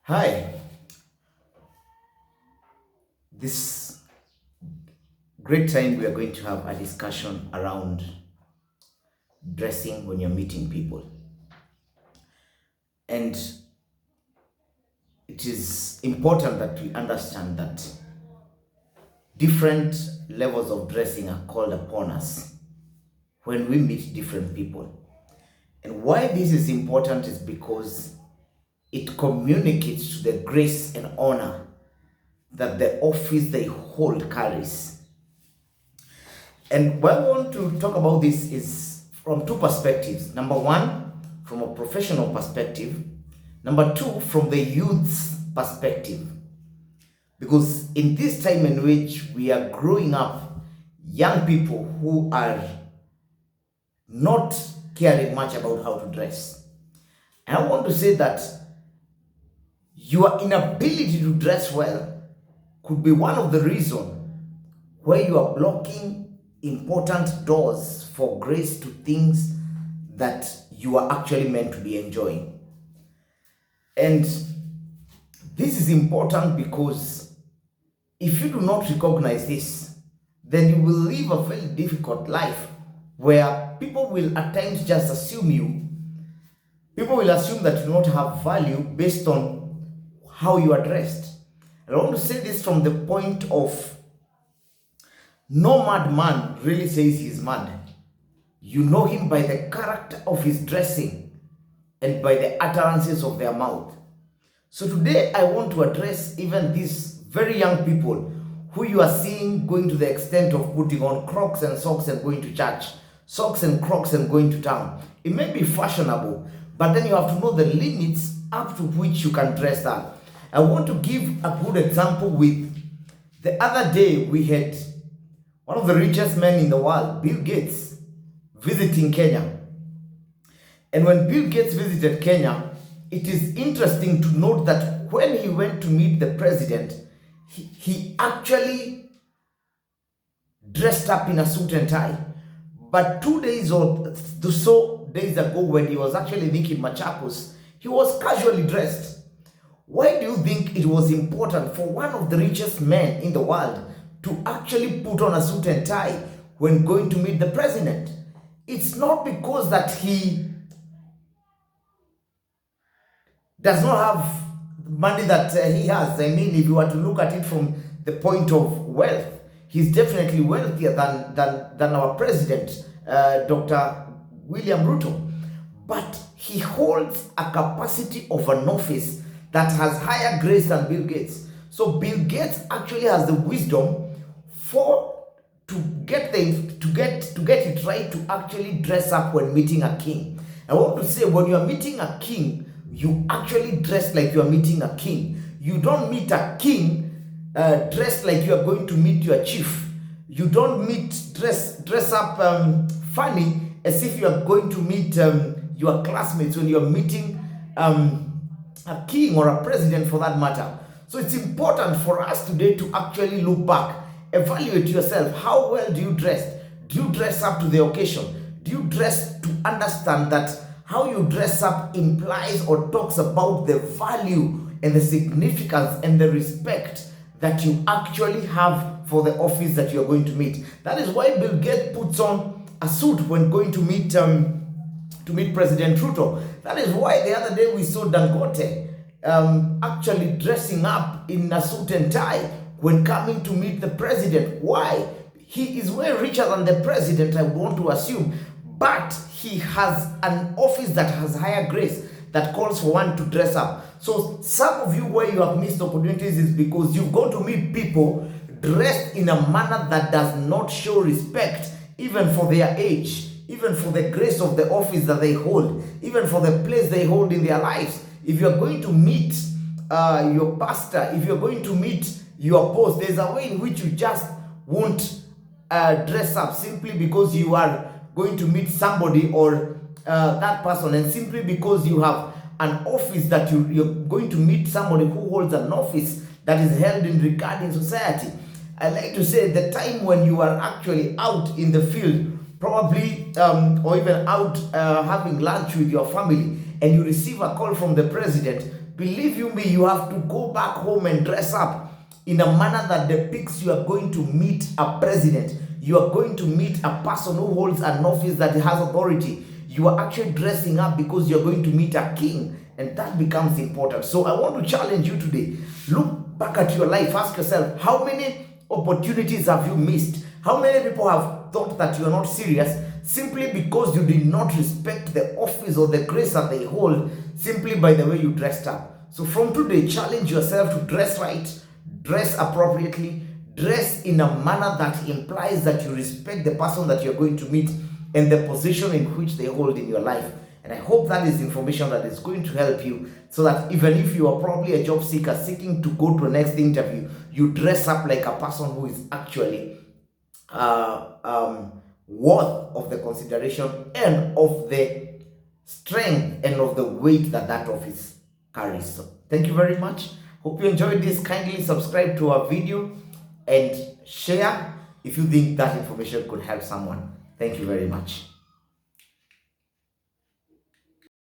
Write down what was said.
Hi, this great time we are going to have a discussion around dressing when you're meeting people. And it is important that we understand that different levels of dressing are called upon us when we meet different people. And why this is important is because it communicates to the grace and honor that the office they hold carries. And what I want to talk about this is from two perspectives. Number one, from a professional perspective. Number two, from the youth's perspective. Because in this time in which we are growing up, young people who are not caring much about how to dress. And I want to say that your inability to dress well could be one of the reasons where you are blocking important doors for grace to things that you are actually meant to be enjoying. And this is important because if you do not recognize this, then you will live a very difficult life where people will at times just assume you. People will assume that you do not have value based on how you are dressed. And I want to say this from the point of no mad man really says he's mad. You know him by the character of his dressing and by the utterances of their mouth. So today I want to address even these very young people who you are seeing going to the extent of putting on Crocs and socks and going to church, socks and Crocs and going to town. It may be fashionable, but then you have to know the limits up to which you can dress that. I want to give a good example with the other day we had one of the richest men in the world, Bill Gates, visiting Kenya. And when Bill Gates visited Kenya, it is interesting to note that when he went to meet the president, he actually dressed up in a suit and tie. But 2 days or so days ago, when he was actually thinking Machakos, he was casually dressed. Why do you think it was important for one of the richest men in the world to actually put on a suit and tie when going to meet the president? It's not because that he does not have money that he has. I mean, if you were to look at it from the point of wealth, he's definitely wealthier than our president, Dr. William Ruto. But he holds a capacity of an office that has higher grace than Bill Gates. So Bill Gates actually has the wisdom to get it right to actually dress up when meeting a king. I want to say, when you are meeting a king, you actually dress like you are meeting a king. You don't meet a king dressed like you are going to meet your chief. You don't dress up funny as if you are going to meet your classmates when you are meeting a king or a president for that matter. So it's important for us today to actually look back, evaluate yourself. How well do you dress? Do you dress up to the occasion? Do you dress to understand that how you dress up implies or talks about the value and the significance and the respect that you actually have for the office that you're going to meet? That is why Bill Gates puts on a suit when going to meet President Ruto. That is why the other day we saw Dangote actually dressing up in a suit and tie when coming to meet the president. Why? He is way richer than the president, I want to assume, but he has an office that has higher grace that calls for one to dress up. So some of you, where you have missed opportunities is because you've gone to meet people dressed in a manner that does not show respect even for their age, even for the grace of the office that they hold, even for the place they hold in their lives. If you're going to meet your pastor, if you're going to meet your boss, there's a way in which you just won't dress up simply because you are going to meet somebody or that person, and simply because you have an office that you're going to meet somebody who holds an office that is held in regard in society. I like to say the time when you are actually out in the field, probably or even out having lunch with your family, and you receive a call from the president, believe you me, you have to go back home and dress up in a manner that depicts you are going to meet a president. You are going to meet a person who holds an office that has authority. You are actually dressing up because you're going to meet a king, and that becomes important. So I want to challenge you today. Look back at your life. Ask yourself, how many opportunities have you missed? How many people have thought that you are not serious simply because you did not respect the office or the grace that they hold simply by the way you dressed up? So from today, challenge yourself to dress right, dress appropriately, dress in a manner that implies that you respect the person that you're going to meet and the position in which they hold in your life. And I hope that is information that is going to help you, so that even if you are probably a job seeker seeking to go to a next interview, you dress up like a person who is actually worth of the consideration and of the strength and of the weight that that office carries. So thank you very much. Hope you enjoyed this. Kindly subscribe to our video and share if you think that information could help someone. Thank you very much.